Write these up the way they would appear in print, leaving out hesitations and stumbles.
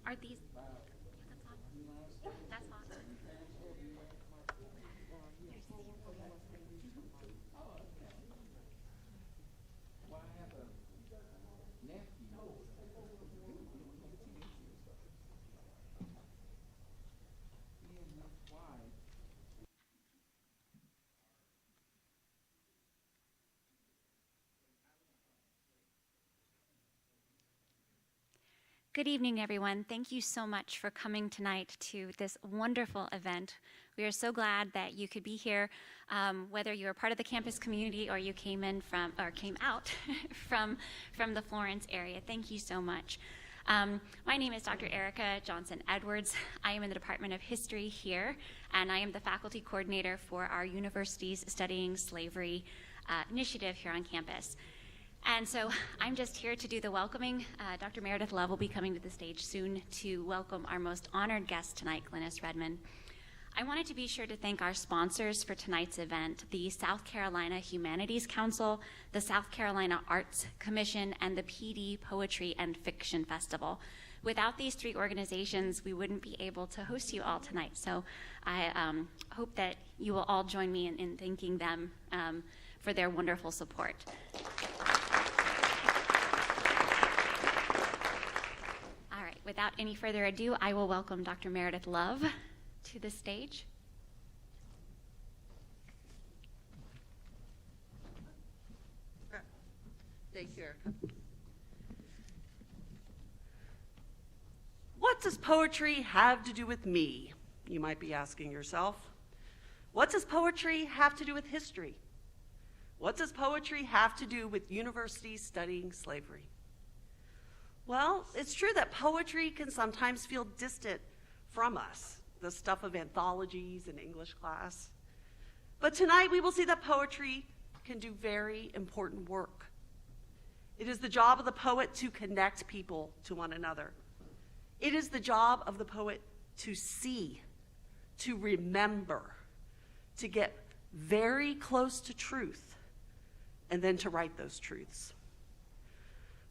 Are these? That's awesome. Good evening, everyone. Thank you so much for coming tonight to this wonderful event. We are so glad that you could be here, whether you're a part of the campus community or you came out from the Florence area. Thank you so much. My name is Dr. Erica Johnson-Edwards. I am in the Department of History here, and I am the faculty coordinator for our university's Studying Slavery initiative here on campus. And so I'm just here to do the welcoming. Dr. Meredith Love will be coming to the stage soon to welcome our most honored guest tonight, Glenis Redmond. I wanted to be sure to thank our sponsors for tonight's event, the South Carolina Humanities Council, the South Carolina Arts Commission, and the PD Poetry and Fiction Festival. Without these three organizations, we wouldn't be able to host you all tonight. So I hope that you will all join me in thanking them for their wonderful support. Without any further ado, I will welcome Dr. Meredith Love to the stage. Thank you, Erica. What does poetry have to do with me? You might be asking yourself. What does poetry have to do with history? What does poetry have to do with universities studying slavery? Well, it's true that poetry can sometimes feel distant from us, the stuff of anthologies in English class. But tonight we will see that poetry can do very important work. It is the job of the poet to connect people to one another. It is the job of the poet to see, to remember, to get very close to truth, and then to write those truths.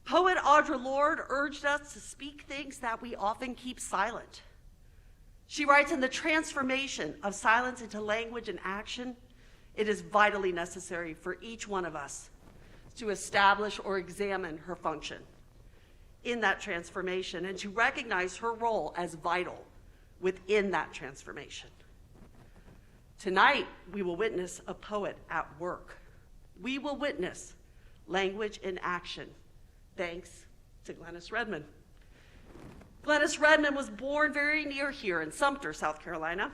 Poet Audre Lorde urged us to speak things that we often keep silent. She writes, in the transformation of silence into language and action, it is vitally necessary for each one of us to establish or examine her function in that transformation and to recognize her role as vital within that transformation. Tonight, we will witness a poet at work. We will witness language in action, thanks to Glenis Redmond. Glenis Redmond was born very near here in Sumter, South Carolina.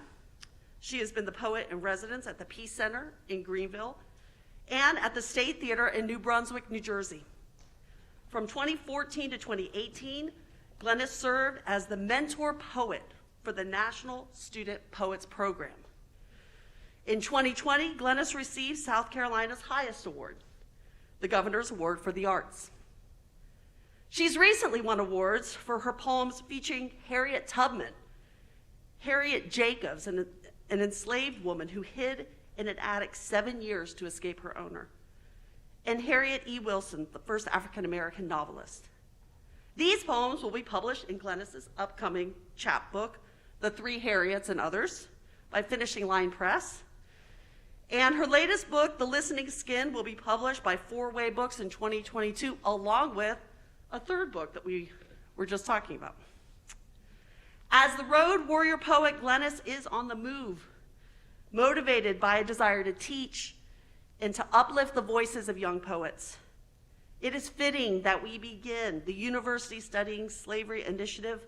She has been the poet in residence at the Peace Center in Greenville and at the State Theater in New Brunswick, New Jersey. From 2014 to 2018, Glenis served as the mentor poet for the National Student Poets Program. In 2020, Glenis received South Carolina's highest award, the Governor's Award for the Arts. She's recently won awards for her poems featuring Harriet Tubman, Harriet Jacobs, an enslaved woman who hid in an attic 7 years to escape her owner, and Harriet E. Wilson, the first African-American novelist. These poems will be published in Glenis's upcoming chapbook, The Three Harriets and Others, by Finishing Line Press. And her latest book, The Listening Skin, will be published by Four Way Books in 2022, along with a third book that we were just talking about. As the road warrior poet, Glenis is on the move, motivated by a desire to teach and to uplift the voices of young poets. It is fitting that we begin the University Studying Slavery initiative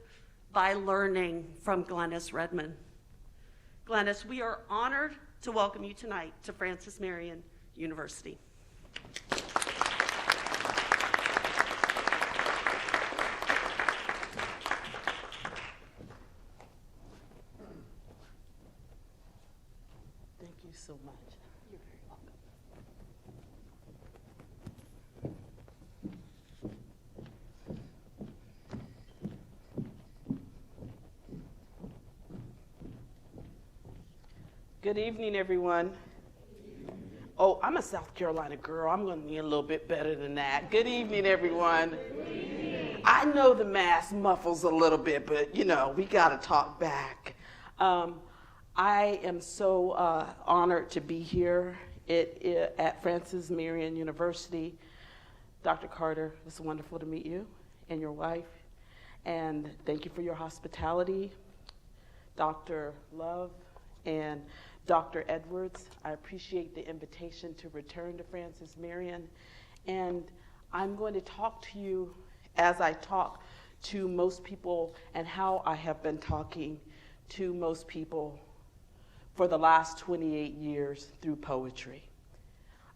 by learning from Glenis Redmond. Glenis, we are honored to welcome you tonight to Francis Marion University. So much. You're very welcome. Good evening, everyone. Oh, I'm a South Carolina girl. I'm going to be a little bit better than that. Good evening, everyone. Good evening. I know the mask muffles a little bit, but we got to talk back. I am so honored to be here at Francis Marion University. Dr. Carter, it's wonderful to meet you and your wife. And thank you for your hospitality. Dr. Love and Dr. Edwards, I appreciate the invitation to return to Francis Marion. And I'm going to talk to you as I talk to most people and how I have been talking to most people for the last 28 years through poetry.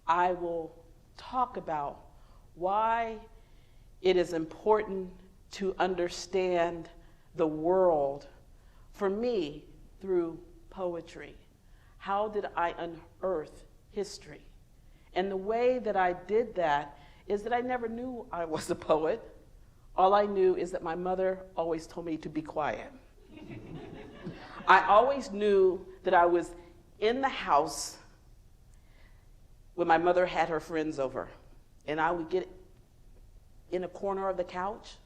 I will talk about why it is important to understand the world for me through poetry. How did I unearth history? And the way that I did that is that I never knew I was a poet. All I knew is that my mother always told me to be quiet. I always knew that I was in the house when my mother had her friends over, and I would get in a corner of the couch,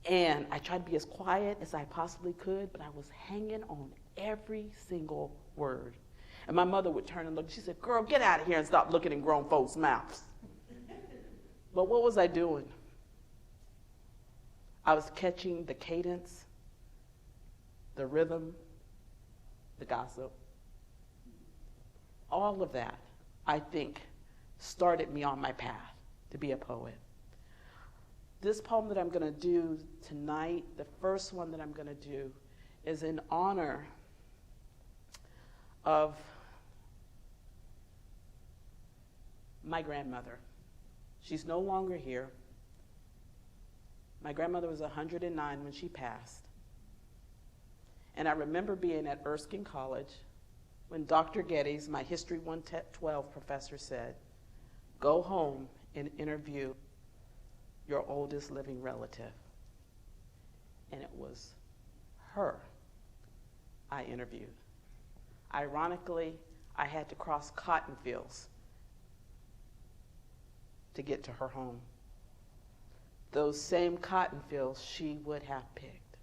and I tried to be as quiet as I possibly could, but I was hanging on every single word. And my mother would turn and look. She said, "Girl, get out of here and stop looking in grown folks' mouths." But what was I doing? I was catching the cadence, the rhythm, the gossip. All of that, I think, started me on my path to be a poet. This poem that I'm going to do tonight, the first one that I'm going to do, is in honor of my grandmother. She's no longer here. My grandmother was 109 when she passed. And I remember being at Erskine College when Dr. Geddes, my History 112 professor, said, "Go home and interview your oldest living relative." And it was her I interviewed. Ironically, I had to cross cotton fields to get to her home. Those same cotton fields she would have picked.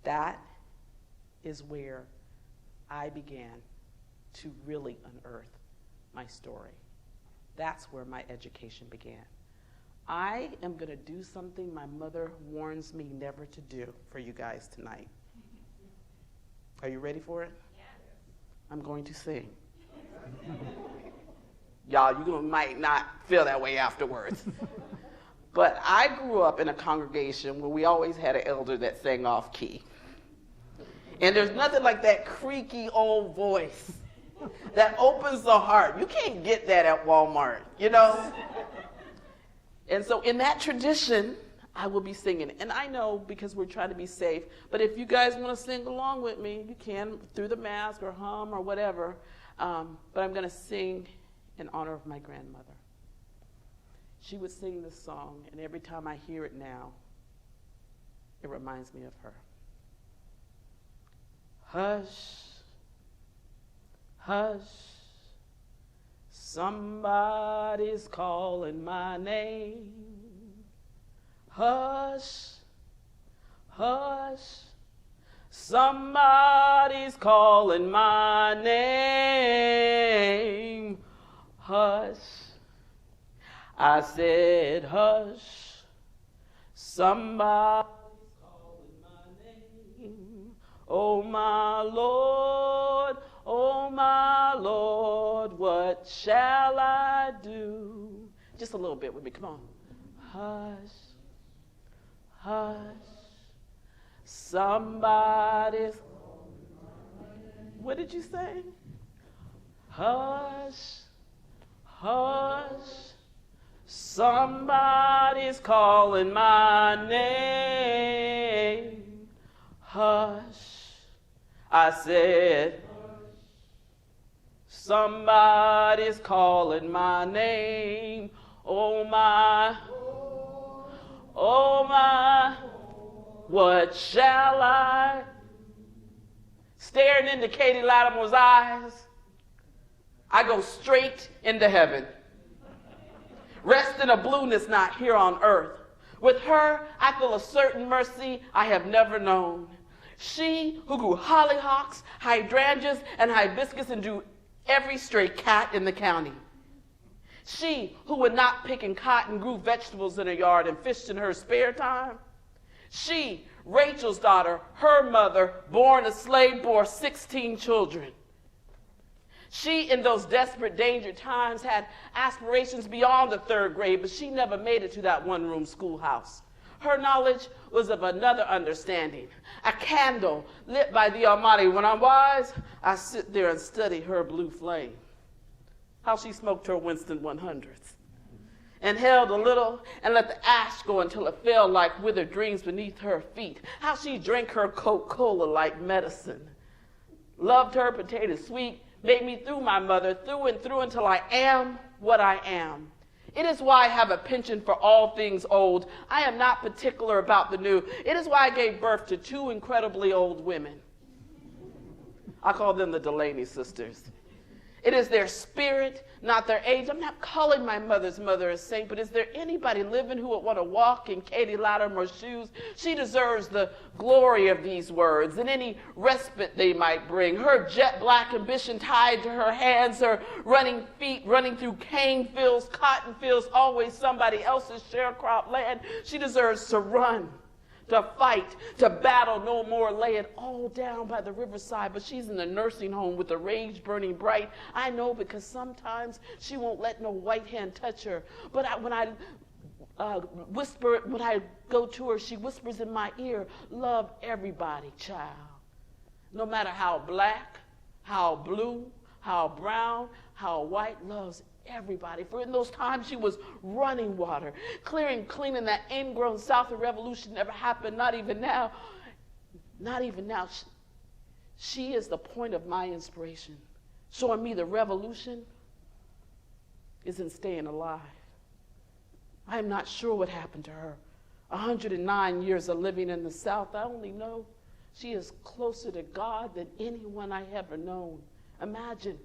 That is where I began to really unearth my story. That's where my education began. I am going to do something my mother warns me never to do for you guys tonight. Are you ready for it? Yes. I'm going to sing. Y'all, you might not feel that way afterwards. But I grew up in a congregation where we always had an elder that sang off key. And there's nothing like that creaky old voice that opens the heart. You can't get that at Walmart, And so in that tradition, I will be singing. And I know because we're trying to be safe, but if you guys want to sing along with me, you can through the mask or hum or whatever. But I'm going to sing in honor of my grandmother. She would sing this song, and every time I hear it now, it reminds me of her. Hush, hush, somebody's calling my name. Hush, hush, somebody's calling my name. Hush, I said hush, somebody's calling my name. Oh my Lord, what shall I do? Just a little bit with me, come on. Hush, hush, somebody's calling my name. What did you say? Hush, hush, somebody's calling my name. Hush, I said, somebody's calling my name. Oh my, what shall I? Staring into Katie Lattimore's eyes, I go straight into heaven. Rest in a blueness not here on earth. With her, I feel a certain mercy I have never known. She who grew hollyhocks, hydrangeas, and hibiscus and drew every stray cat in the county. She who would not pick in cotton, grew vegetables in her yard and fished in her spare time. She, Rachel's daughter, her mother, born a slave, bore 16 children. She, in those desperate danger times, had aspirations beyond the third grade, but she never made it to that one-room schoolhouse. Her knowledge was of another understanding, a candle lit by the Almighty. When I'm wise, I sit there and study her blue flame. How she smoked her Winston 100s, and held a little and let the ash go until it fell like withered dreams beneath her feet. How she drank her Coca-Cola like medicine, loved her potato sweet, made me through my mother, through and through until I am what I am. It is why I have a penchant for all things old. I am not particular about the new. It is why I gave birth to two incredibly old women. I call them the Delaney sisters. It is their spirit, not their age. I'm not calling my mother's mother a saint, but is there anybody living who would want to walk in Katie Latimer's shoes? She deserves the glory of these words and any respite they might bring. Her jet black ambition tied to her hands, her running feet running through cane fields, cotton fields, always somebody else's sharecrop land. She deserves to run, to fight, to battle no more, lay it all down by the riverside. But she's in the nursing home with the rage burning bright. I know, because sometimes she won't let no white hand touch her. But when I go to her, she whispers in my ear, love everybody, child. No matter how black, how blue, how brown, how white, loves everybody. For in those times she was running water, cleaning that ingrown South. The revolution never happened, not even now. Not even now. She is the point of my inspiration, showing me the revolution isn't staying alive. I am not sure what happened to her. 109 years of living in the South. I only know she is closer to God than anyone I ever known. Imagine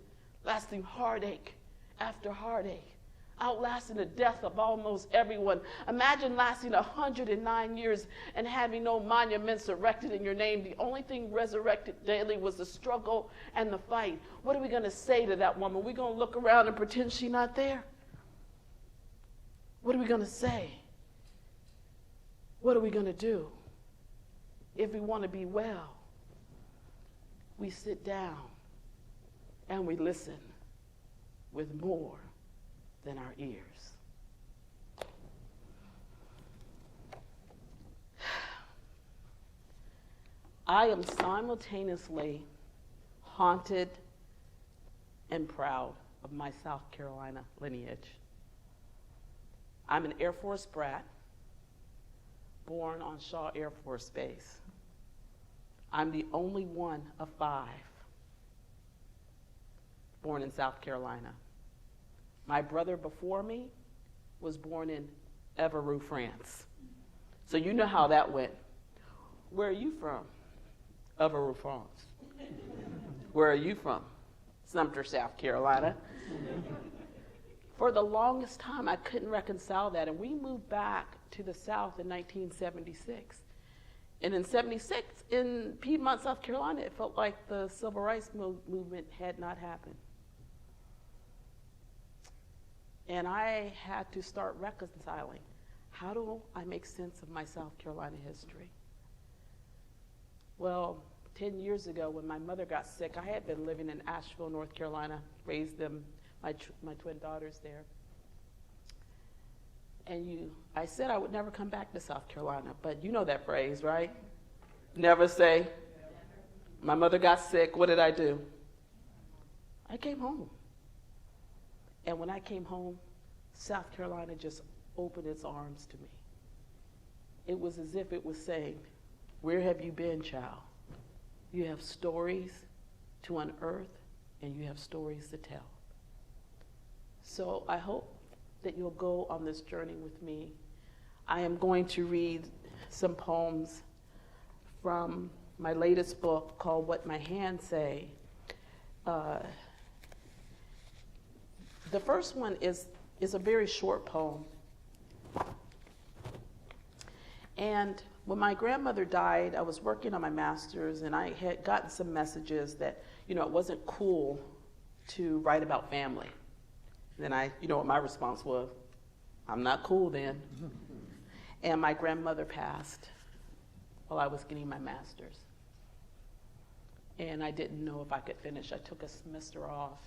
lasting heartache after heartache, outlasting the death of almost everyone. Imagine lasting 109 years and having no monuments erected in your name. The only thing resurrected daily was the struggle and the fight. What are we going to say to that woman? We're going to look around and pretend she's not there? What are we going to say? What are we going to do? If we want to be well, we sit down and we listen with more than our ears. I am simultaneously haunted and proud of my South Carolina lineage. I'm an Air Force brat, born on Shaw Air Force Base. I'm the only one of 5 born in South Carolina. My brother before me was born in Évreux, France. So you know how that went. Where are you from? Évreux, France. Where are you from? Sumter, South Carolina. For the longest time, I couldn't reconcile that, and we moved back to the South in 1976. And in 76, in Piedmont, South Carolina, it felt like the civil rights movement had not happened. And I had to start reconciling. How do I make sense of my South Carolina history? Well, 10 years ago when my mother got sick, I had been living in Asheville, North Carolina, raised them, my twin daughters there. And I said I would never come back to South Carolina, but you know that phrase, right? Never say. My mother got sick, what did I do? I came home. And when I came home, South Carolina just opened its arms to me. It was as if it was saying, where have you been, child? You have stories to unearth, and you have stories to tell. So I hope that you'll go on this journey with me. I am going to read some poems from my latest book called What My Hands Say. The first one is a very short poem. And when my grandmother died, I was working on my master's, and I had gotten some messages that, it wasn't cool to write about family. Then what my response was, I'm not cool then. And my grandmother passed while I was getting my master's. And I didn't know if I could finish. I took a semester off.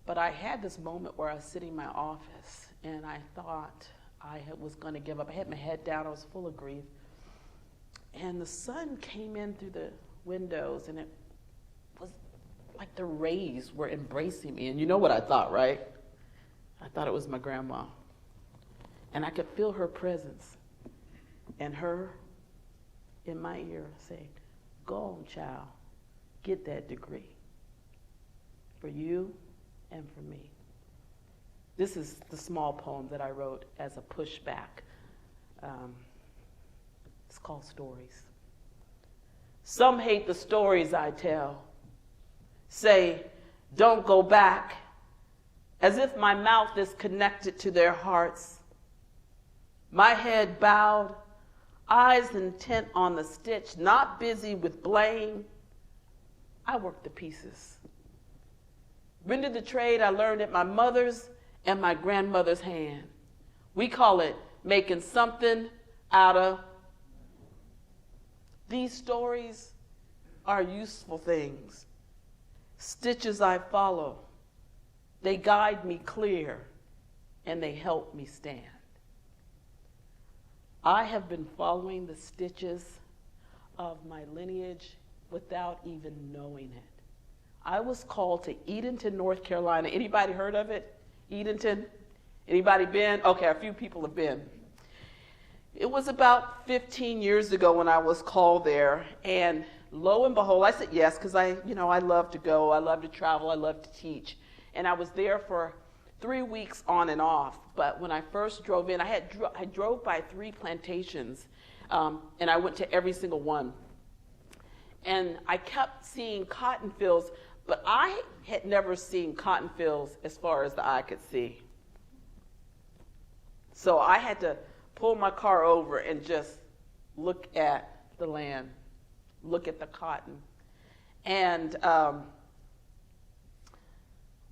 But I had this moment where I was sitting in my office, and I thought I was going to give up. I had my head down. I was full of grief. And the sun came in through the windows, and it was like the rays were embracing me. And you know what I thought, right? I thought it was my grandma. And I could feel her presence and her in my ear saying, go on, child, get that degree for you and for me. This is the small poem that I wrote as a pushback. It's called Stories. Some hate the stories I tell. Say, don't go back, as if my mouth is connected to their hearts. My head bowed, eyes intent on the stitch, not busy with blame. I work the pieces. Rendered the trade I learned at my mother's and my grandmother's hand. We call it making something out of. These stories are useful things. Stitches I follow. They guide me clear, and they help me stand. I have been following the stitches of my lineage without even knowing it. I was called to Edenton, North Carolina. Anybody heard of it? Edenton? Anybody been? Okay, a few people have been. It was about 15 years ago when I was called there, and lo and behold, I said yes, because I love to go, I love to travel, I love to teach. And I was there for 3 weeks on and off. But when I first drove in, I drove by 3 plantations, and I went to every single one. And I kept seeing cotton fields, but I had never seen cotton fields as far as the eye could see. So I had to pull my car over and just look at the land, look at the cotton. And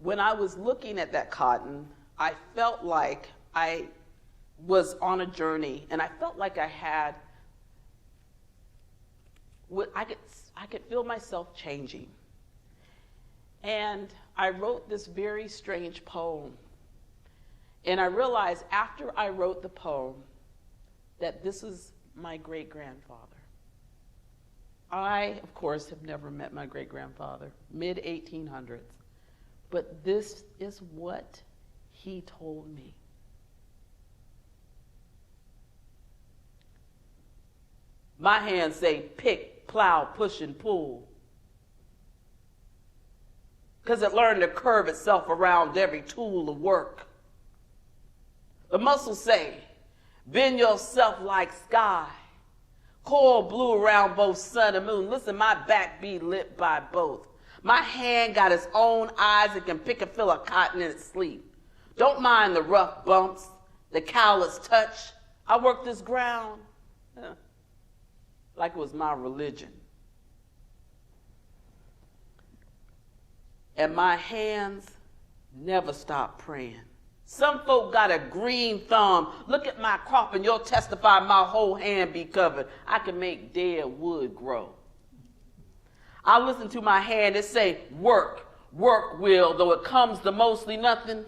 when I was looking at that cotton, I felt like I was on a journey, and I felt like I had, I could feel myself changing. And I wrote this very strange poem. And I realized after I wrote the poem that this is my great-grandfather. I, of course, have never met my great-grandfather, mid-1800s. But this is what he told me. My hands say pick, plow, push, and pull. Because it learned to curve itself around every tool of work. The muscles say, bend yourself like sky. Coil blue around both sun and moon. Listen, my back be lit by both. My hand got its own eyes and can pick and fill a cotton in its sleep. Don't mind the rough bumps, the callous touch. I work this ground like it was my religion. And my hands never stop praying. Some folk got a green thumb. Look at my crop and you'll testify my whole hand be covered. I can make dead wood grow. I listen to my hand, it say, work, work will, though it comes to mostly nothing.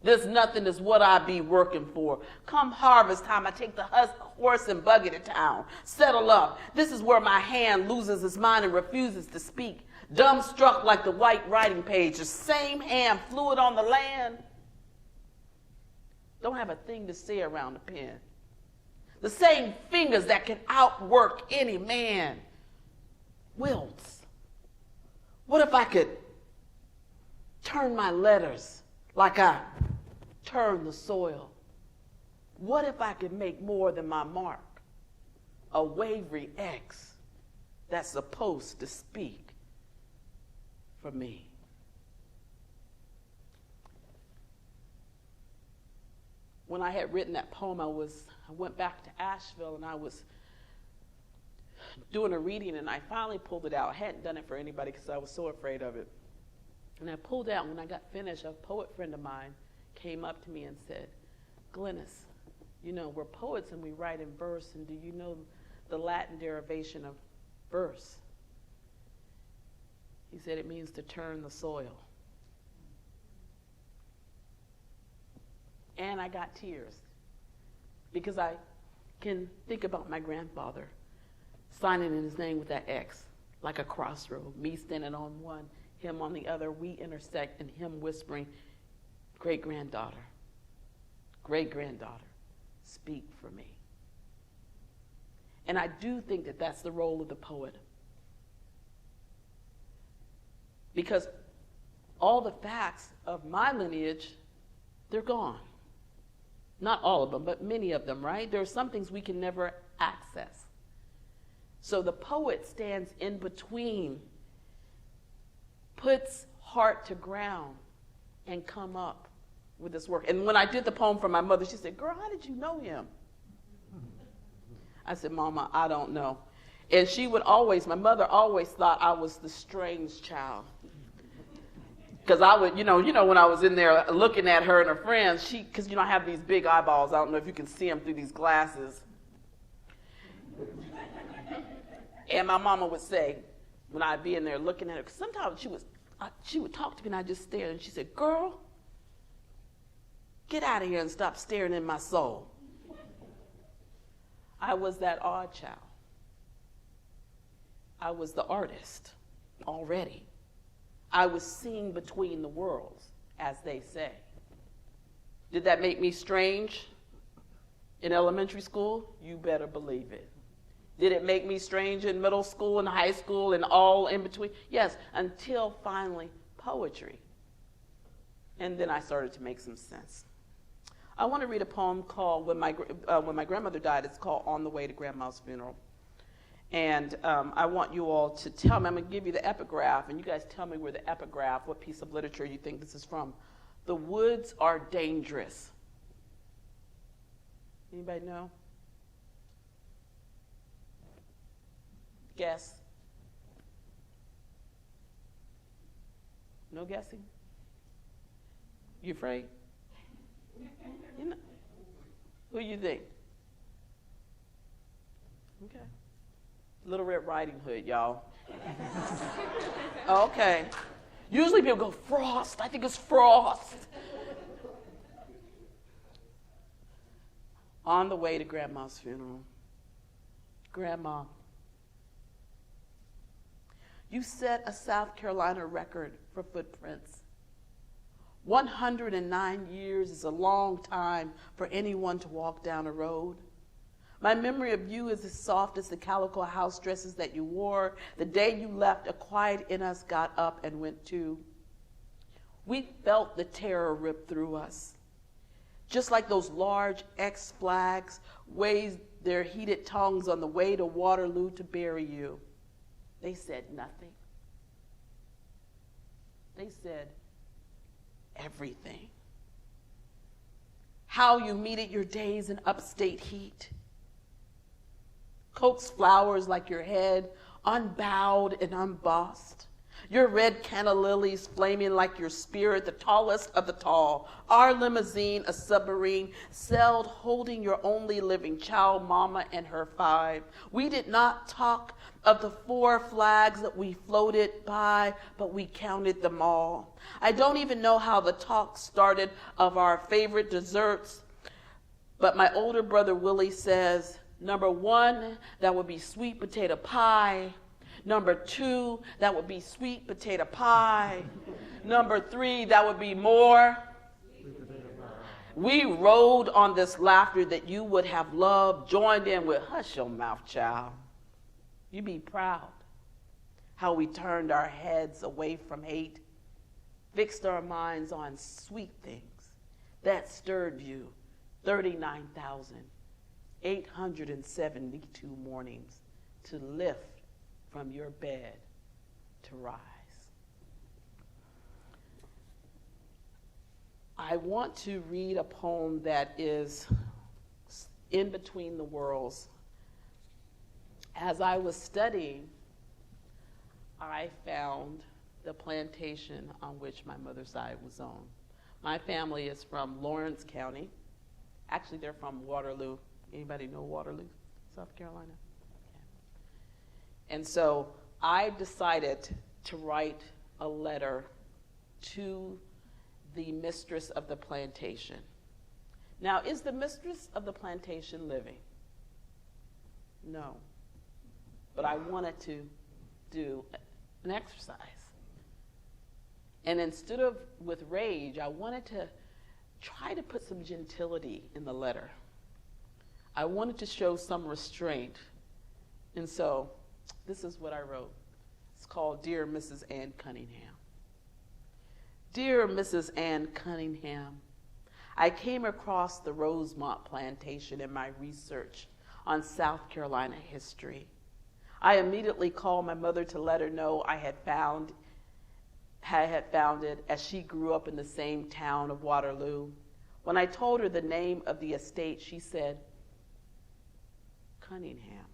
This nothing is what I be working for. Come harvest time, I take the horse and buggy to town. Settle up. This is where my hand loses its mind and refuses to speak. Dumbstruck like the white writing page, the same hand fluid on the land. Don't have a thing to say around the pen. The same fingers that can outwork any man. Wilts. What if I could turn my letters like I turn the soil? What if I could make more than my mark? A wavery X that's supposed to speak for me. when I had written that poem, I went back to Asheville, and I was doing a reading, and I finally pulled it out. I hadn't done it for anybody because I was so afraid of it. And I pulled out, when I got finished, a poet friend of mine came up to me and said, Glenis, you know, we're poets and we write in verse, and do you know the Latin derivation of verse? He said it means to turn the soil. And I got tears because I can think about my grandfather signing in his name with that X, like a crossroad, me standing on one, him on the other, we intersect, and him whispering, great-granddaughter, great-granddaughter, speak for me. And I do think that that's the role of the poet. Because all the facts of my lineage, they're gone. Not all of them, but many of them, right? There are some things we can never access. So the poet stands in between, puts heart to ground, and come up with this work. And when I did the poem for my mother, she said, girl, how did you know him? I said, Mama, I don't know. And she would always, my mother always thought I was the strange child. Because I would, you know, when I was in there looking at her and her friends, because, I have these big eyeballs. I don't know if you can see them through these glasses. And my mama would say, when I'd be in there looking at her, because sometimes she would talk to me and I'd just stare, and she said, girl, get out of here and stop staring in my soul. I was that odd child. I was the artist already. I was seeing between the worlds, as they say. Did that make me strange in elementary school? You better believe it. Did it make me strange in middle school and high school and all in between? Yes, until finally poetry. And then I started to make some sense. I want to read a poem called, when my grandmother died, it's called On the Way to Grandma's Funeral. And I want you all to tell me, I'm going to give you the epigraph, and you guys tell me where the epigraph, what piece of literature you think this is from. The woods are dangerous. Anybody know? Guess. No guessing? You afraid? Who you think? Okay. Little Red Riding Hood, y'all. Okay. Usually people go, Frost. I think it's Frost. On the way to Grandma's funeral. Grandma, you set a South Carolina record for footprints. 109 years is a long time for anyone to walk down a road. My memory of you is as soft as the calico house dresses that you wore the day you left. A quiet in us got up and went too. We felt the terror rip through us. Just like those large X flags waved their heated tongues on the way to Waterloo to bury you. They said nothing. They said everything. How you meted your days in upstate heat. Coaxed flowers like your head, unbowed and unbossed. Your red canna lilies flaming like your spirit, the tallest of the tall. Our limousine, a submarine, sailed holding your only living child, Mama, and her 5. We did not talk of the 4 flags that we floated by, but we counted them all. I don't even know how the talk started of our favorite desserts, but my older brother Willie says, number 1, that would be sweet potato pie. Number 2, that would be sweet potato pie. Number 3, that would be more. We rode on this laughter that you would have loved, joined in with, hush your mouth, child. You be proud how we turned our heads away from hate, fixed our minds on sweet things that stirred you 39,872 mornings to lift from your bed to rise. I I want to read a poem that is in between the worlds. As I was studying, I found the plantation on which my mother's side was on. My family is from Lawrence County. Actually, they're from Waterloo. Anybody know Waterloo, South Carolina? Okay. And so I decided to write a letter to the mistress of the plantation. Now, is the mistress of the plantation living? No. But I wanted to do an exercise. And instead of with rage, I wanted to try to put some gentility in the letter. I wanted to show some restraint. And so this is what I wrote. It's called Dear Mrs. Ann Cunningham. Dear Mrs. Ann Cunningham, I came across the Rosemont plantation in my research on South Carolina history. I immediately called my mother to let her know I had found it, as she grew up in the same town of Waterloo. When I told her the name of the estate, she said, Cunningham.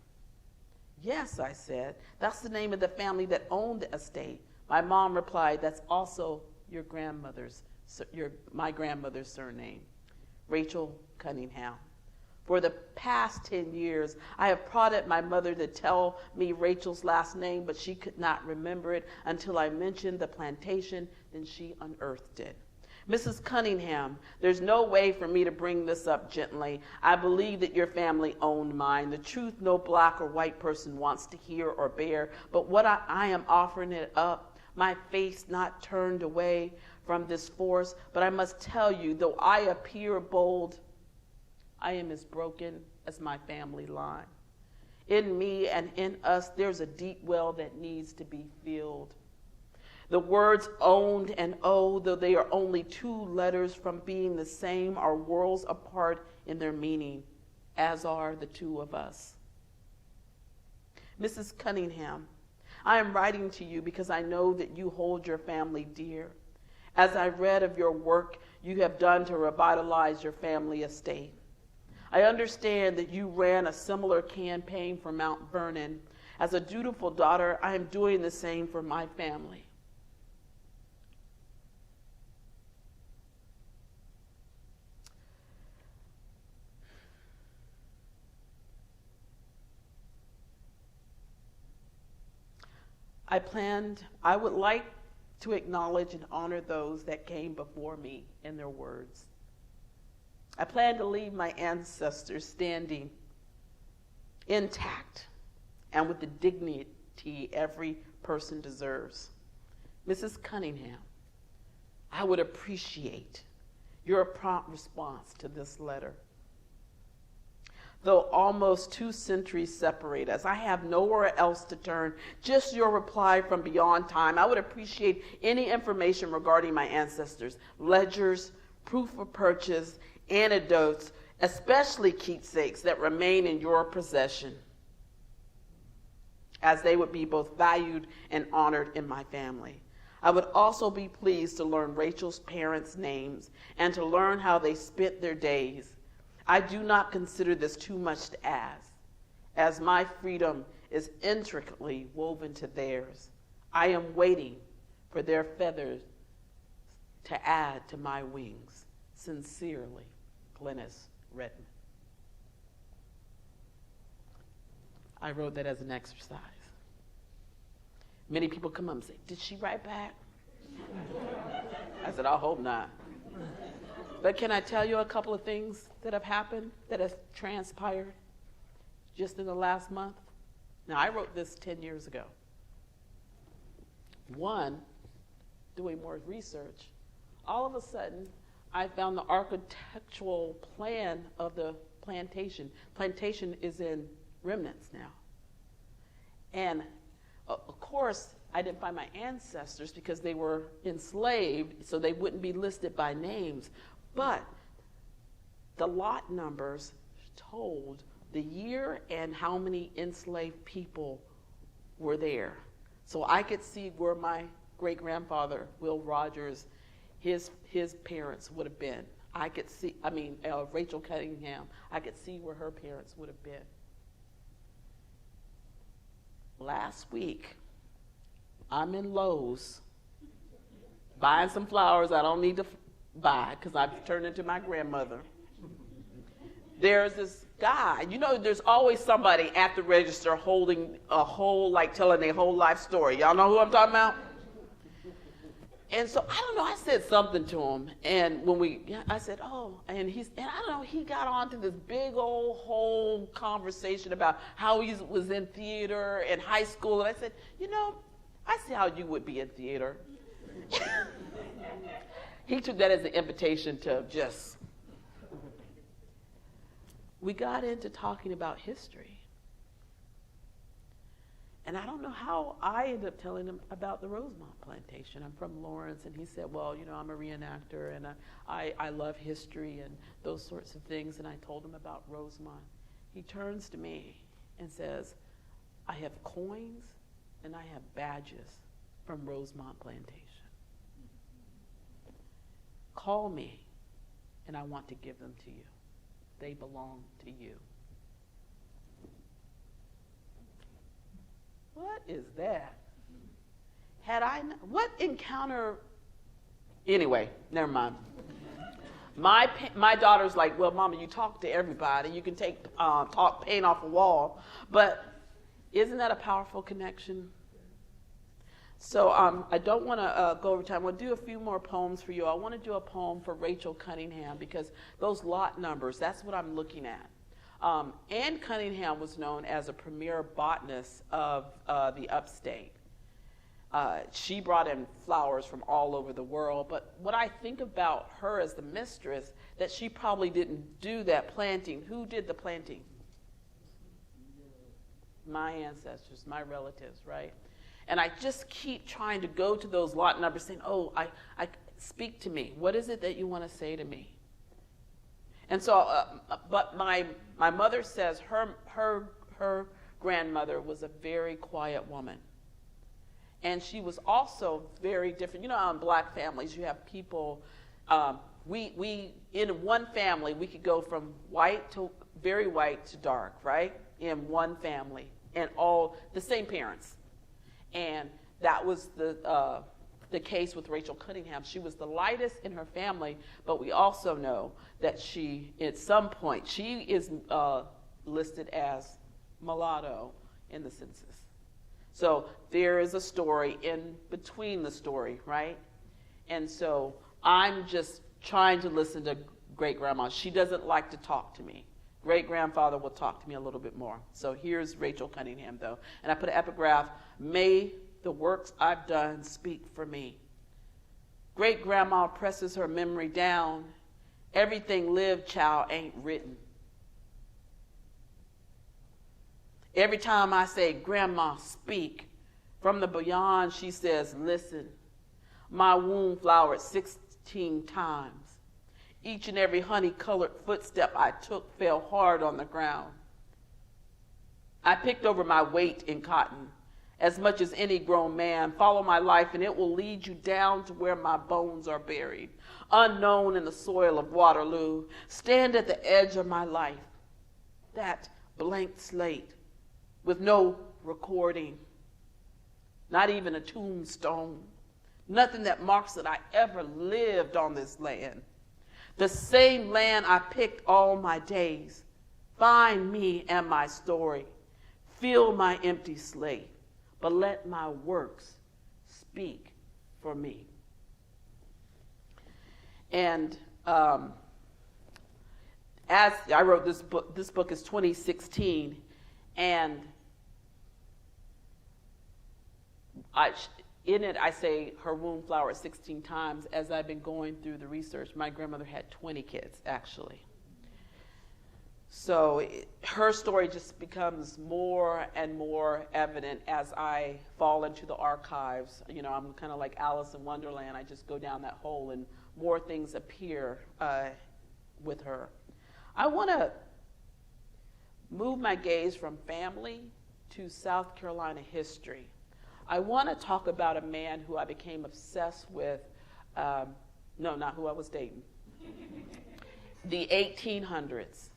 Yes, I said, that's the name of the family that owned the estate. My mom replied, that's also my grandmother's surname, Rachel Cunningham. For the past 10 years, I have prodded my mother to tell me Rachel's last name, but she could not remember it until I mentioned the plantation, then she unearthed it. Mrs. Cunningham, there's no way for me to bring this up gently. I believe that your family owned mine. The truth no black or white person wants to hear or bear, but what I am offering it up, my face not turned away from this force, but I must tell you, though I appear bold, I am as broken as my family line. In me and in us, there's a deep well that needs to be filled. The words owned and owe, though they are only two letters from being the same, are worlds apart in their meaning, as are the two of us. Mrs. Cunningham, I am writing to you because I know that you hold your family dear. As I read of your work you have done to revitalize your family estate, I understand that you ran a similar campaign for Mount Vernon. As a dutiful daughter, I am doing the same for my family. I would like to acknowledge and honor those that came before me in their words. I plan to leave my ancestors standing intact and with the dignity every person deserves. Mrs. Cunningham, I would appreciate your prompt response to this letter. Though almost 2 centuries separate us, I have nowhere else to turn, just your reply from beyond time. I would appreciate any information regarding my ancestors, ledgers, proof of purchase, anecdotes, especially keepsakes that remain in your possession, as they would be both valued and honored in my family. I would also be pleased to learn Rachel's parents' names and to learn how they spent their days. I do not consider this too much to ask, as my freedom is intricately woven to theirs. I am waiting for their feathers to add to my wings. Sincerely, Glenis Redmond. I wrote that as an exercise. Many people come up and say, did she write back? I said, I hope not. But can I tell you a couple of things that have happened, that have transpired just in the last month? Now, I wrote this 10 years ago. One, doing more research, all of a sudden, I found the architectural plan of the plantation. Plantation is in remnants now. And of course, I didn't find my ancestors because they were enslaved, so they wouldn't be listed by names. But the lot numbers told the year and how many enslaved people were there. So I could see where my great-grandfather, Will Rogers, his parents would have been. Rachel Cunningham, I could see where her parents would have been. Last week, I'm in Lowe's buying some flowers I don't need to buy because I've turned into my grandmother. There's this guy, there's always somebody at the register holding telling their whole life story. Y'all know who I'm talking about? And so, I don't know, I said something to him, and I said, oh, and I don't know, he got onto this big old whole conversation about how he was in theater in high school, and I said, I see how you would be in theater. He took that as an invitation to we got into talking about history. And I don't know how I ended up telling him about the Rosemont plantation. I'm from Lawrence, and he said, well, I'm a reenactor, and I love history and those sorts of things, and I told him about Rosemont. He turns to me and says, I have coins and I have badges from Rosemont plantation. Call me, and I want to give them to you. They belong to you. What is that? What encounter? Anyway, never mind. My daughter's like, well, Mama, you talk to everybody. You can paint off a wall. But isn't that a powerful connection? So I don't want to go over time. We'll do a few more poems for you. I want to do a poem for Rachel Cunningham because those lot numbers, that's what I'm looking at. Ann Cunningham was known as a premier botanist of the upstate. She brought in flowers from all over the world, but what I think about her as the mistress, that she probably didn't do that planting. Who did the planting? My ancestors, my relatives, right? And I just keep trying to go to those lot numbers saying, oh, I speak to me. What is it that you want to say to me? And so, but my mother says her grandmother was a very quiet woman. And she was also very different. In black families, you have people, we in one family, we could go from very white to dark, right? In one family, and all the same parents. And that was the case with Rachel Cunningham. She was the lightest in her family, but we also know that at some point, she is listed as mulatto in the census. So there is a story in between the story, right? And so I'm just trying to listen to great-grandma. She doesn't like to talk to me. Great-grandfather will talk to me a little bit more. So here's Rachel Cunningham, though. And I put an epigraph, may the works I've done speak for me. Great-grandma presses her memory down. Everything lived, child, ain't written. Every time I say, Grandma, speak, from the beyond she says, listen. My womb flowered 16 times. Each and every honey-colored footstep I took fell hard on the ground. I picked over my weight in cotton, as much as any grown man. Follow my life, and it will lead you down to where my bones are buried. Unknown in the soil of Waterloo, stand at the edge of my life. That blank slate with no recording, not even a tombstone, nothing that marks that I ever lived on this land. The same land I picked all my days. Find me and my story. Fill my empty slate, but let my works speak for me. And as I wrote this book is 2016, and in it I say her womb flowered 16 times. As I've been going through the research, my grandmother had 20 kids, actually. So her story just becomes more and more evident as I fall into the archives. I'm kind of like Alice in Wonderland. I just go down that hole and more things appear with her. I want to move my gaze from family to South Carolina history. I want to talk about a man who I became obsessed with No, not who I was dating. The 1800s.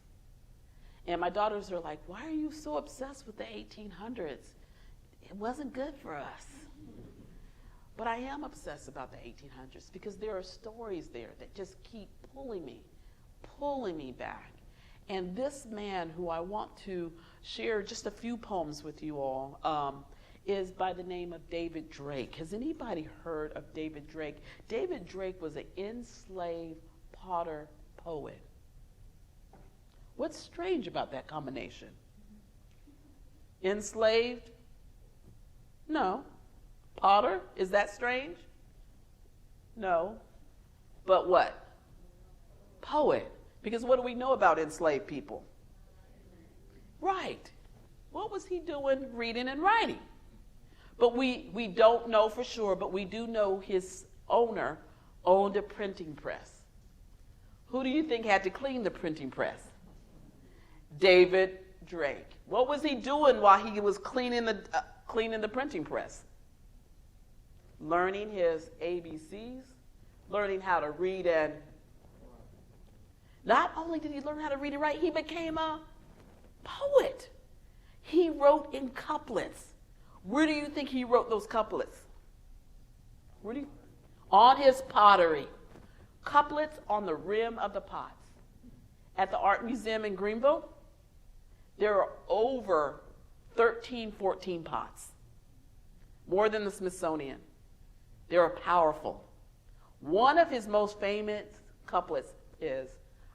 And my daughters are like, why are you so obsessed with the 1800s? It wasn't good for us. But I am obsessed about the 1800s because there are stories there that just keep pulling me back. And this man who I want to share just a few poems with you all is by the name of David Drake. Has anybody heard of David Drake? David Drake was an enslaved potter poet. What's strange about that combination? Enslaved? No. Potter? Is that strange? No. But what? Poet. Because what do we know about enslaved people? Right. What was he doing reading and writing? But we don't know for sure, but we do know his owner owned a printing press. Who do you think had to clean the printing press? David Drake. What was he doing while he was cleaning the printing press? Learning his ABCs, learning how to read and... Not only did he learn how to read and write, he became a poet. He wrote in couplets. Where do you think he wrote those couplets? On his pottery. Couplets on the rim of the pots. At the Art Museum in Greenville, there are over 13, 14 pots. More than the Smithsonian. They are powerful. One of his most famous couplets is,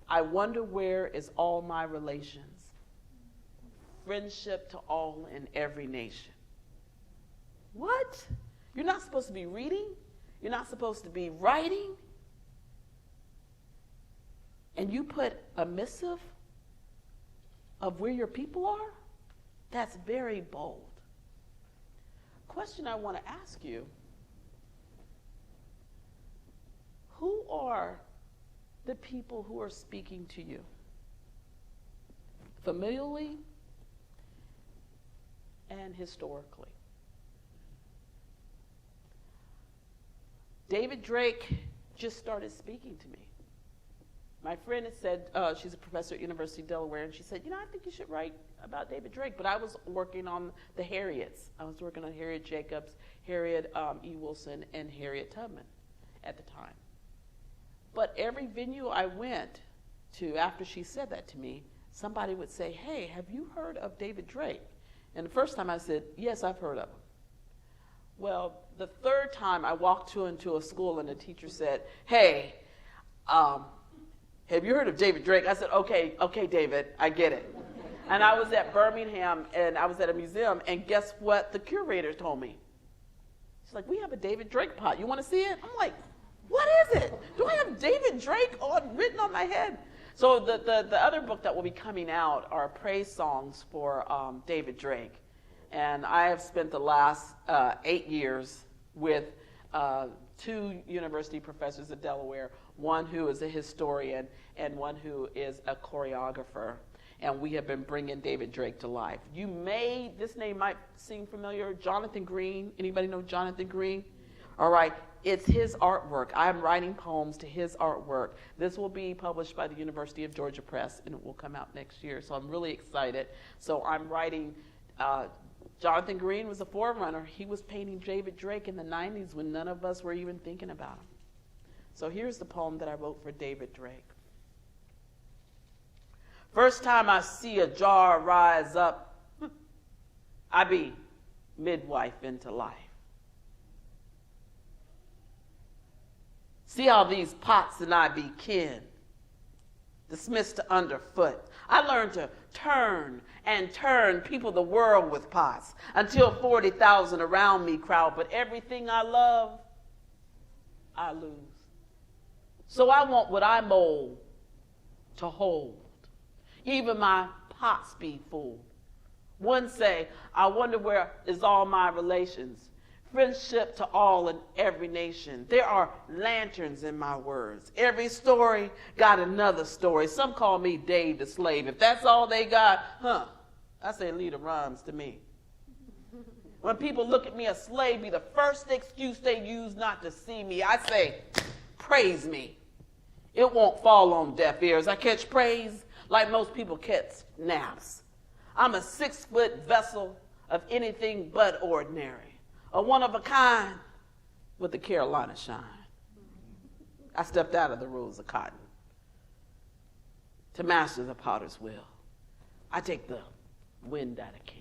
I wonder where is all my relations, friendship to all in every nation. What? You're not supposed to be reading? You're not supposed to be writing? And you put a missive of where your people are? That's very bold. Question I want to ask you, who are the people who are speaking to you? Familially and historically. David Drake just started speaking to me. My friend had said, she's a professor at University of Delaware, and she said, I think you should write about David Drake. But I was working on the Harriets. I was working on Harriet Jacobs, Harriet E. Wilson, and Harriet Tubman at the time. But every venue I went to, after she said that to me, somebody would say, hey, have you heard of David Drake? And the first time I said, yes, I've heard of him. Well, the third time I walked into a school and the teacher said, hey, have you heard of David Drake? I said, okay, David, I get it. And I was at Birmingham, and I was at a museum, and guess what the curator told me? She's like, we have a David Drake pot. You want to see it? I'm like, what is it? Do I have David Drake written on my head? So the other book that will be coming out are praise songs for David Drake. And I have spent the last 8 years with two university professors at Delaware, one who is a historian and one who is a choreographer. And we have been bringing David Drake to life. This name might seem familiar, Jonathan Green. Anybody know Jonathan Green? All right, it's his artwork. I'm writing poems to his artwork. This will be published by the University of Georgia Press, and it will come out next year. So I'm really excited. So I'm writing, Jonathan Green was a forerunner. He was painting David Drake in the 90s when none of us were even thinking about him. So here's the poem that I wrote for David Drake. First time I see a jar rise up, I be midwife into life. See how these pots and I be kin, dismissed to underfoot. I learned to turn and turn people the world with pots until 40,000 around me crowd, but everything I love, I lose. So I want what I mold to hold. Even my pots be full. One say, I wonder where is all my relations. Friendship to all in every nation. There are lanterns in my words. Every story got another story. Some call me Dave the slave. If that's all they got, I say lead the rhymes to me. When people look at me, a slave be the first excuse they use not to see me. I say, praise me. It won't fall on deaf ears. I catch praise like most people catch naps. I'm a 6-foot vessel of anything but ordinary, a one of a kind with the Carolina shine. I stepped out of the rules of cotton to master the potter's wheel. I take the wind that I can.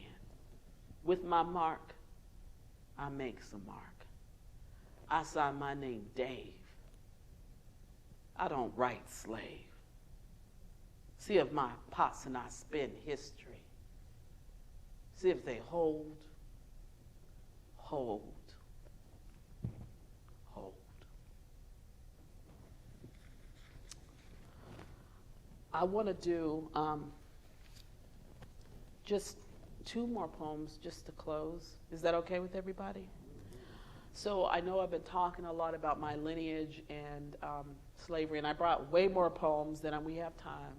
With my mark, I make some mark. I sign my name Dave. I don't write slave. See if my pots and I spin history. See if they hold. I want to do just 2 more poems just to close. Is that okay with everybody? So I know I've been talking a lot about my lineage and slavery, and I brought way more poems than we have time,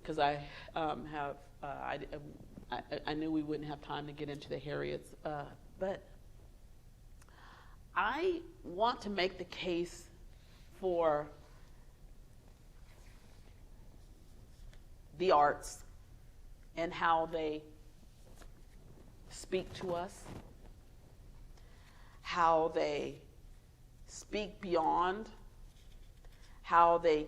because I knew we wouldn't have time to get into the Harriets, but I want to make the case for the arts and how they speak to us, how they speak beyond, how they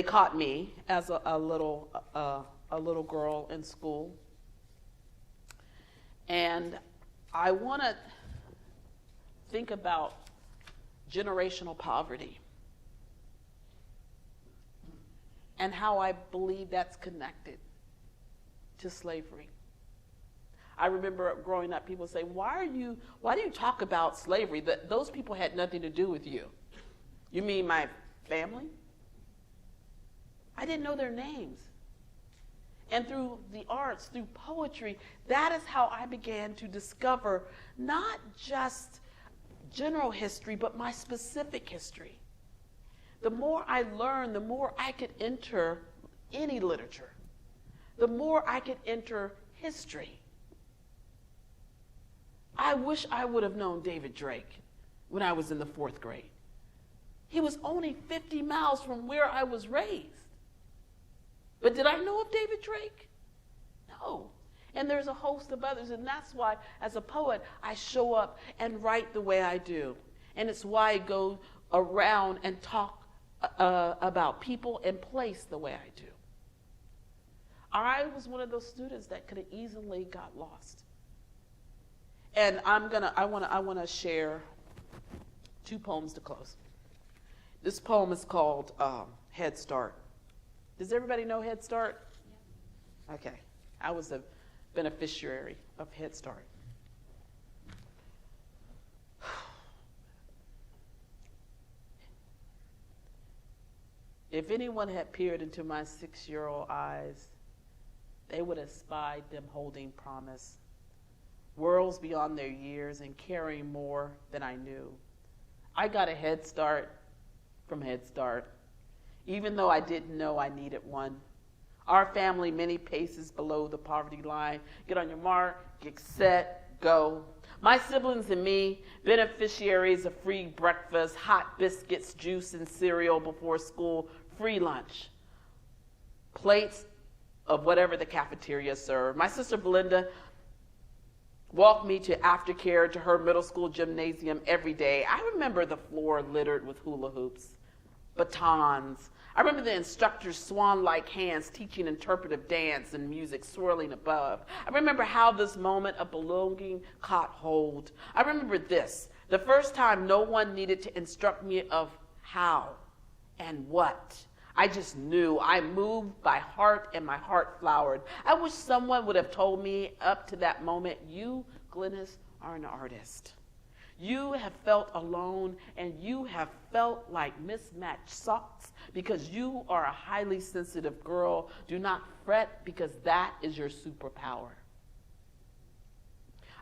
caught me as a little girl in school. And I want to think about generational poverty and how I believe that's connected to slavery. I remember growing up, people say, why do you talk about slavery? Those people had nothing to do with you. You mean my family? I didn't know their names. And through the arts, through poetry, that is how I began to discover not just general history, but my specific history. The more I learned, the more I could enter any literature, the more I could enter history. I wish I would have known David Drake when I was in the 4th grade. He was only 50 miles from where I was raised. But did I know of David Drake? No. And there's a host of others, and that's why, as a poet, I show up and write the way I do. And it's why I go around and talk about people and place the way I do. I was one of those students that could have easily got lost. And I want to share 2 poems to close. This poem is called Head Start. Does everybody know Head Start? Yeah. Okay. I was a beneficiary of Head Start. If anyone had peered into my 6-year-old eyes, they would have spied them holding promise, worlds beyond their years and carrying more than I knew. I got a head start from Head Start, even though I didn't know I needed one. Our family, many paces below the poverty line. Get on your mark, get set, go. My siblings and me, beneficiaries of free breakfast, hot biscuits, juice, and cereal before school, free lunch, plates of whatever the cafeteria served. My sister Belinda walked me to aftercare to her middle school gymnasium every day. I remember the floor littered with hula hoops, batons. I remember the instructor's swan-like hands teaching interpretive dance and music swirling above. I remember how this moment of belonging caught hold. I remember this, the first time no one needed to instruct me of how and what. I just knew. I moved by heart and my heart flowered. I wish someone would have told me up to that moment, you, Glenis, are an artist. You have felt alone and you have felt like mismatched socks because you are a highly sensitive girl. Do not fret because that is your superpower.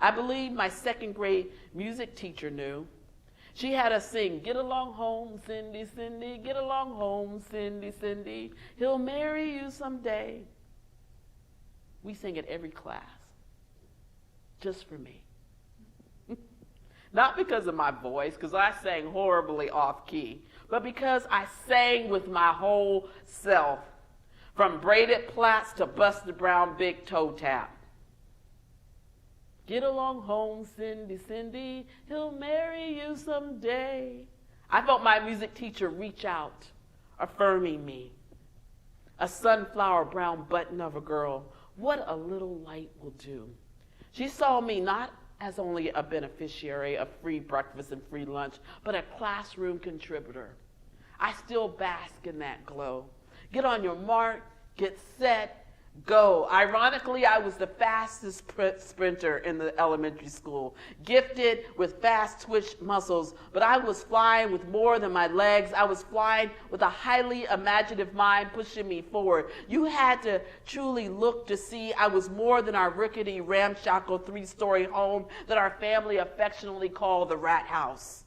I believe my 2nd grade music teacher knew. She had us sing, get along home, Cindy, Cindy, get along home, Cindy, Cindy. He'll marry you someday. We sing at every class, just for me. Not because of my voice, because I sang horribly off key, but because I sang with my whole self, from braided plaits to Buster Brown big toe tap. Get along home, Cindy, Cindy, he'll marry you someday. I felt my music teacher reach out, affirming me. A sunflower brown button of a girl, what a little light will do. She saw me not as only a beneficiary of free breakfast and free lunch, but a classroom contributor. I still bask in that glow. Get on your mark, get set, go. Ironically, I was the fastest sprinter in the elementary school, gifted with fast twitch muscles, but I was flying with more than my legs. I was flying with a highly imaginative mind pushing me forward. You had to truly look to see I was more than our rickety, ramshackle 3-story home that our family affectionately called the Rat House.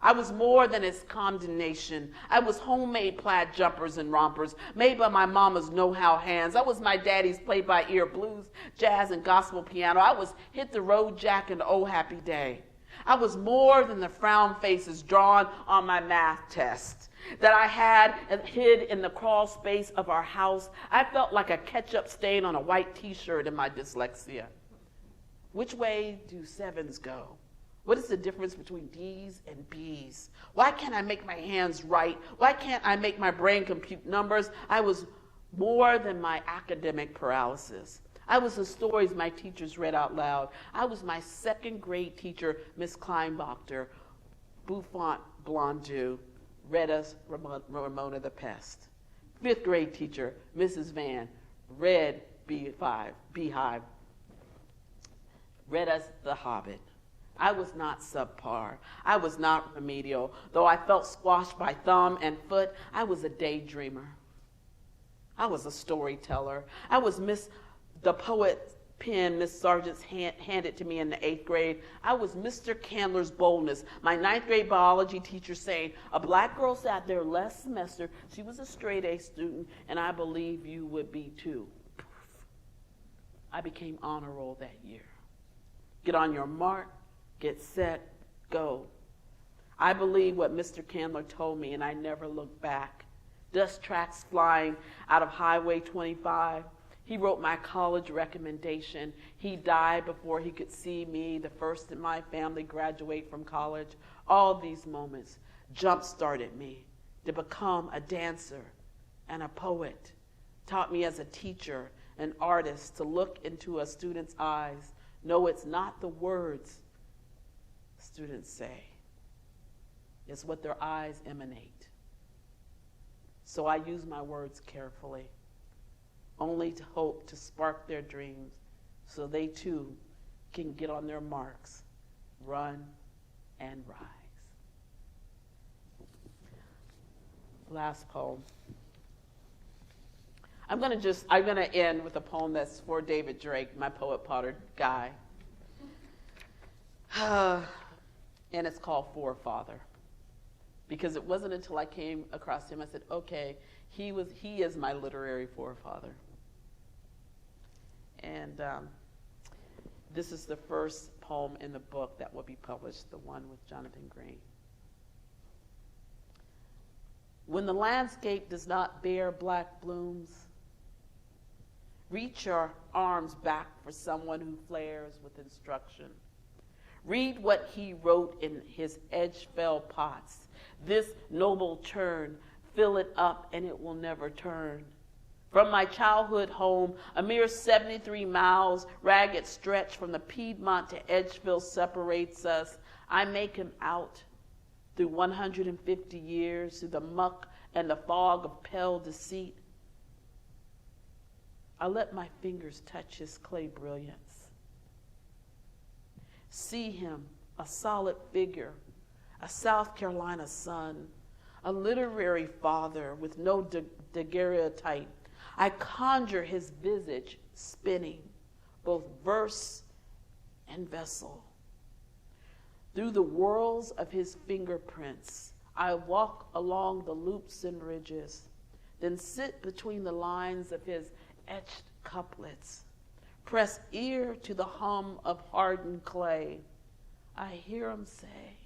I was more than its condemnation. I was homemade plaid jumpers and rompers made by my mama's know-how hands. I was my daddy's play-by-ear blues, jazz, and gospel piano. I was Hit the Road Jack and Oh Happy Day. I was more than the frown faces drawn on my math test that I had hid in the crawl space of our house. I felt like a ketchup stain on a white t-shirt in my dyslexia. Which way do sevens go? What is the difference between D's and B's? Why can't I make my hands right? Why can't I make my brain compute numbers? I was more than my academic paralysis. I was the stories my teachers read out loud. I was my second grade teacher, Miss Kleinbacher, Buffont Blondeau, read us Ramona the Pest. Fifth grade teacher, Mrs. Van, read Beehive, read us The Hobbit. I was not subpar. I was not remedial. Though I felt squashed by thumb and foot, I was a daydreamer. I was a storyteller. I was the poet pen Miss Sargent's handed to me in the 8th grade. I was Mr. Candler's boldness. My 9th grade biology teacher saying, a black girl sat there last semester. She was a straight A student, and I believe you would be too. I became honor roll that year. Get on your mark. Get set, go. I believe what Mr. Candler told me, and I never looked back. Dust tracks flying out of Highway 25. He wrote my college recommendation. He died before he could see me, the first in my family, graduate from college. All these moments jump-started me to become a dancer and a poet, taught me as a teacher, an artist, to look into a student's eyes. No, it's not the words students say. It's what their eyes emanate. So I use my words carefully, only to hope to spark their dreams so they too can get on their marks, run, and rise. Last poem. I'm gonna end with a poem that's for David Drake, my poet potter guy. And it's called Forefather. Because it wasn't until I came across him, I said, okay, he is my literary forefather. And this is the first poem in the book that will be published, the one with Jonathan Green. When the landscape does not bear black blooms, reach your arms back for someone who flares with instruction. Read what he wrote in his Edgefield pots. This noble churn, fill it up and it will never turn. From my childhood home, a mere 73 miles, ragged stretch from the Piedmont to Edgefield separates us. I make him out through 150 years, through the muck and the fog of pale deceit. I let my fingers touch his clay brilliance. See him, a solid figure, a South Carolina son, a literary father with no daguerreotype. I conjure his visage spinning, both verse and vessel. Through the whirls of his fingerprints, I walk along the loops and ridges, then sit between the lines of his etched couplets. Press ear to the hum of hardened clay. I hear him say,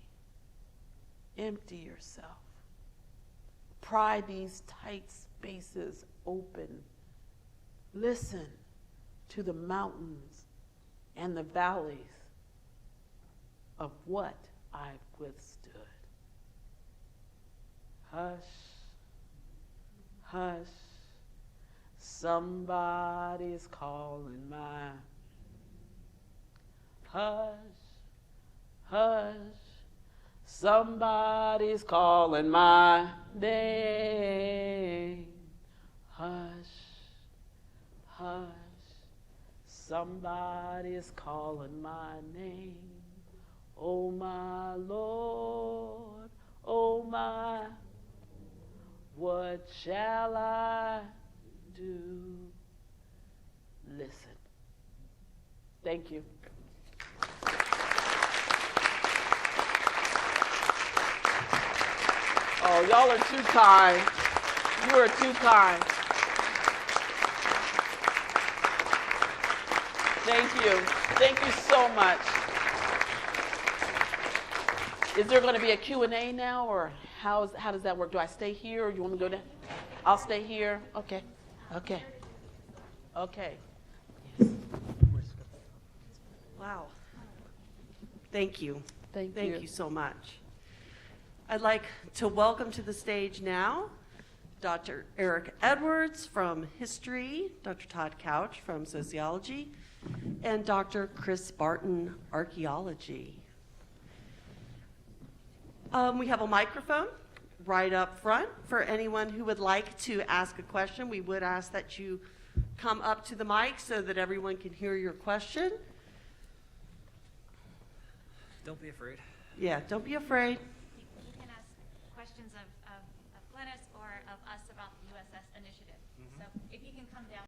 empty yourself. Pry these tight spaces open. Listen to the mountains and the valleys of what I've withstood. Hush, hush, somebody's calling my. Hush, hush, somebody's calling my name. Hush, hush, somebody's calling my name. Oh my Lord, oh my, what shall I do? Listen. Thank you. Oh, y'all are too kind. You are too kind. Thank you. Thank you so much. Is there going to be a Q&A now, or how does that work? Do I stay here, or you want me to go down? I'll stay here. Okay. Okay. Okay. Wow. Thank you. Thank you so much. I'd like to welcome to the stage now Dr. Eric Edwards from History, Dr. Todd Couch from Sociology, and Dr. Chris Barton, Archaeology. We have a microphone right up front for anyone who would like to ask a question. We would ask that you come up to the mic so that everyone can hear your question. Don't be afraid. Yeah, don't be afraid. You can ask questions of Glenis or of us about the USS initiative. So if you can come down.